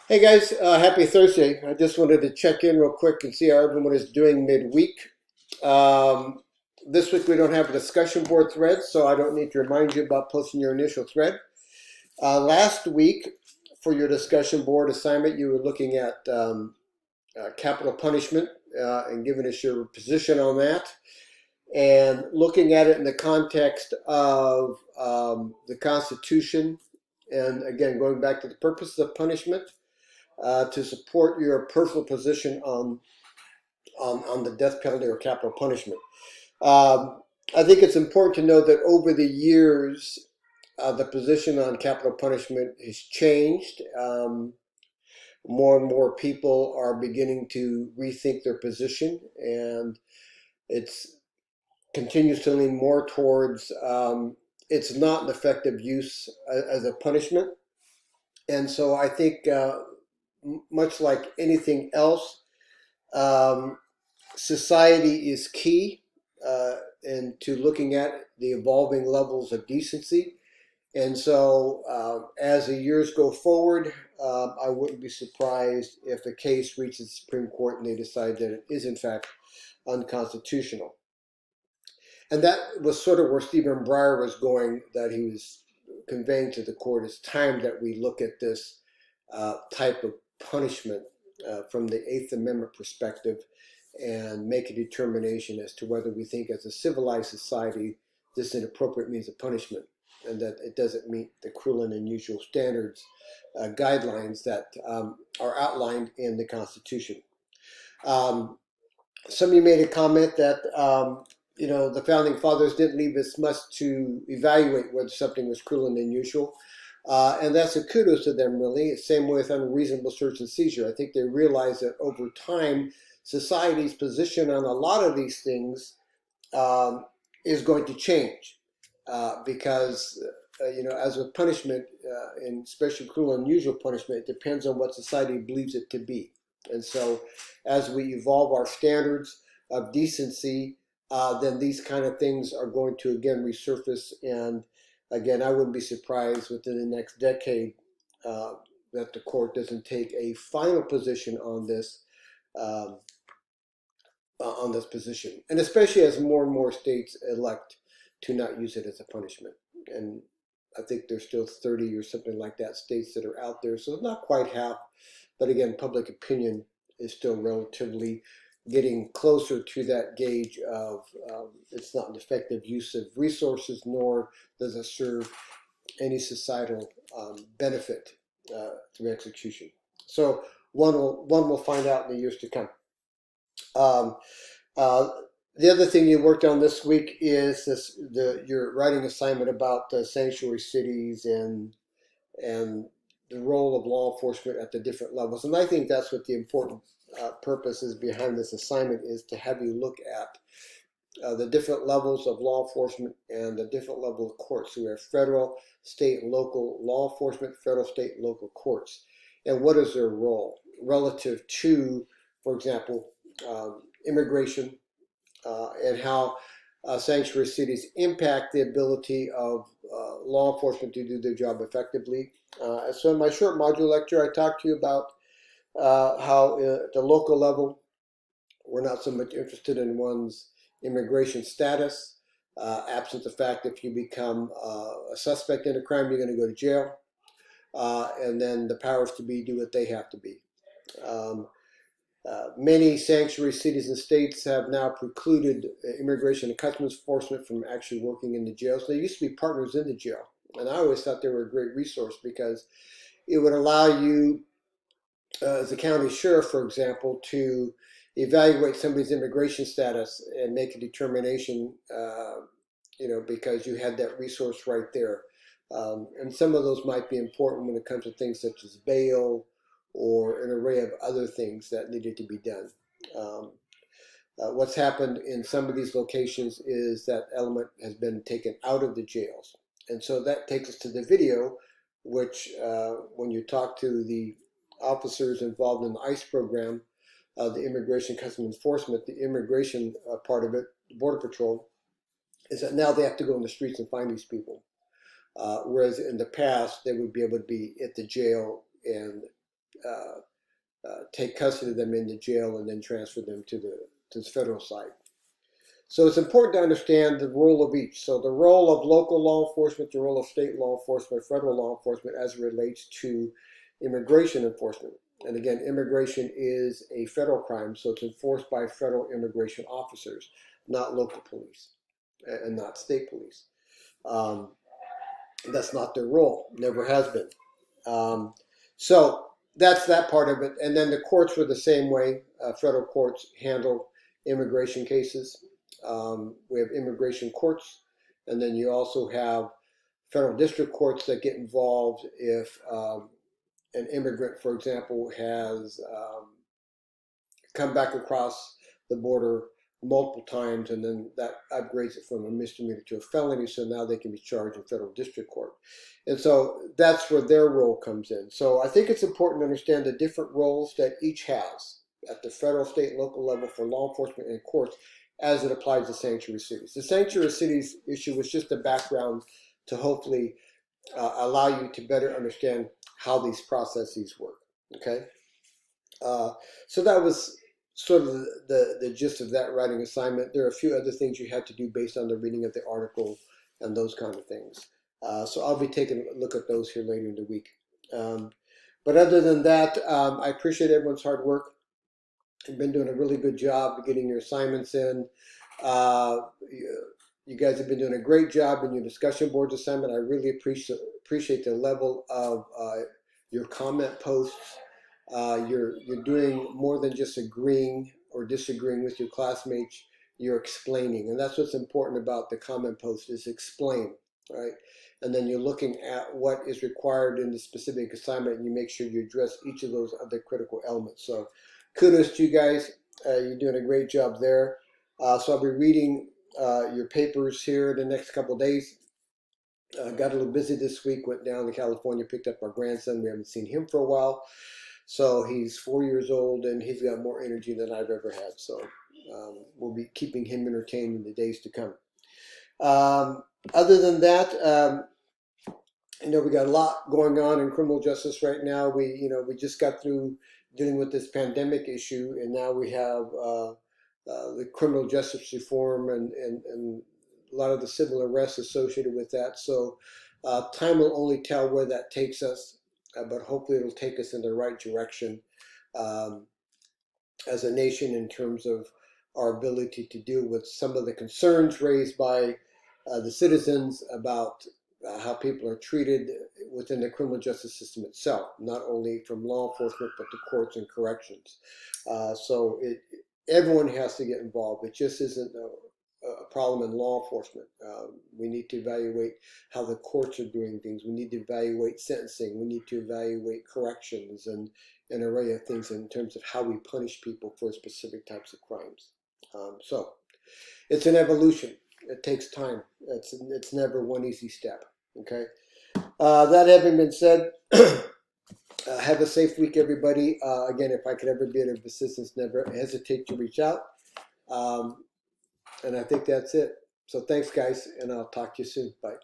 Hey guys, happy Thursday. I just wanted to check in real quick and see how everyone is doing midweek. Um, this week we don't have a discussion board thread, so I don't need to remind you about posting your initial thread. Last week, for your discussion board assignment, you were looking at capital punishment and giving us your position on that, and looking at it in the context of the Constitution, and again, going back to the purpose of punishment to support your personal position on the death penalty or capital punishment. Um, I think it's important to know that over the years, the position on capital punishment has changed. More and more people are beginning to rethink their position, and it's continues to lean more towards it's not an effective use as a punishment. And so I think, much like anything else, um, society is key into looking at the evolving levels of decency. And so, as the years go forward, I wouldn't be surprised if the case reaches the Supreme Court and they decide that it is, in fact, unconstitutional. And that was sort of where Stephen Breyer was going, that he was conveying to the court. It's time that we look at this type of punishment from the Eighth Amendment perspective and make a determination as to whether we think, as a civilized society, this is an appropriate means of punishment, and that it doesn't meet the cruel and unusual standards guidelines that are outlined in the Constitution. Um, Somebody made a comment that the founding fathers didn't leave us much to evaluate whether something was cruel and unusual. And that's a kudos to them, really. Same with unreasonable search and seizure. I think they realized that over time, society's position on a lot of these things um, is going to change because, as with punishment, and especially cruel and unusual punishment, it depends on what society believes it to be. And so, as we evolve our standards of decency, then these kind of things are going to again resurface. And again, I wouldn't be surprised within the next decade uh, that the court doesn't take a final position um, on this position, and especially as more and more states elect to not use it as a punishment. And I think there's still 30 or something like that states that are out there, so it's not quite half. But again, public opinion is still relatively getting closer to that gauge of it's not an effective use of resources, nor does it serve any societal benefit through execution. So one will find out in the years to come. Um, uh, the other thing you worked on this week is your writing assignment about sanctuary cities and the role of law enforcement at the different levels. And I think that's what the important purpose is behind this assignment, is to have you look at the different levels of law enforcement and the different level of courts. So we have federal, state, and local law enforcement, federal, state, and local courts. And what is their role relative to, for example, immigration, and how sanctuary cities impact the ability of law enforcement to do their job effectively. So in my short module lecture, I talked to you about how at the local level, we're not so much interested in one's immigration status. Absent the fact if you become a suspect in a crime, you're going to go to jail. And then the powers to be do what they have to be. Um, Many sanctuary cities and states have now precluded immigration and customs enforcement from actually working in the jails. They used to be partners in the jail. And I always thought they were a great resource because it would allow you, as a county sheriff, for example, to evaluate somebody's immigration status and make a determination, because you had that resource right there. And some of those might be important when it comes to things such as bail or an array of other things that needed to be done. Um, what's happened in some of these locations is that element has been taken out of the jails. And so that takes us to the video, which when you talk to the officers involved in the ICE program, the Immigration Customs Enforcement, the immigration part of it, Border Patrol, is that now they have to go in the streets and find these people. Whereas in the past, they would be able to be at the jail and take custody of them into jail and then transfer them to the federal side. So it's important to understand the role of each. So the role of local law enforcement, the role of state law enforcement, federal law enforcement as it relates to immigration enforcement. And again, immigration is a federal crime, so it's enforced by federal immigration officers, not local police and not state police. That's not their role, never has been. So that's that part of it. And then the courts were the same way. Federal courts handle immigration cases. We have immigration courts, and then you also have federal district courts that get involved if an immigrant, for example, has come back across the border multiple times, and then that upgrades it from a misdemeanor to a felony, so now they can be charged in federal district court. And so that's where their role comes in. So I think it's important to understand the different roles that each has at the federal, state, and local level for law enforcement and courts as it applies to sanctuary cities. The sanctuary cities issue was just a background to hopefully allow you to better understand how these processes work, okay? So that was sort of the gist of that writing assignment. There are a few other things you had to do based on the reading of the article and those kind of things. So I'll be taking a look at those here later in the week. But other than that, I appreciate everyone's hard work. You've been doing a really good job getting your assignments in. You guys have been doing a great job in your discussion boards assignment. I really appreciate the level of your comment posts. You're doing more than just agreeing or disagreeing with your classmates. You're explaining, and that's what's important about the comment post is explain, right? And then you're looking at what is required in the specific assignment, and you make sure you address each of those other critical elements. So kudos to you guys. You're doing a great job there. So I'll be reading your papers here in the next couple of days. Got a little busy this week, went down to California, picked up our grandson. We haven't seen him for a while. So he's 4 years old and he's got more energy than I've ever had. So we'll be keeping him entertained in the days to come. Other than that, we got a lot going on in criminal justice right now. We just got through dealing with this pandemic issue, and now we have the criminal justice reform and a lot of the civil arrests associated with that. So time will only tell where that takes us, but hopefully it'll take us in the right direction as a nation in terms of our ability to deal with some of the concerns raised by the citizens about how people are treated within the criminal justice system itself, not only from law enforcement, but the courts and corrections. So everyone has to get involved. It just isn't a problem in law enforcement. We need to evaluate how the courts are doing things. We need to evaluate sentencing. We need to evaluate corrections and an array of things in terms of how we punish people for specific types of crimes. So it's an evolution. It takes time. It's never one easy step. Okay. That having been said, have a safe week, everybody. Again, if I could ever be of assistance, never hesitate to reach out. And I think that's it. So thanks, guys, and I'll talk to you soon. Bye.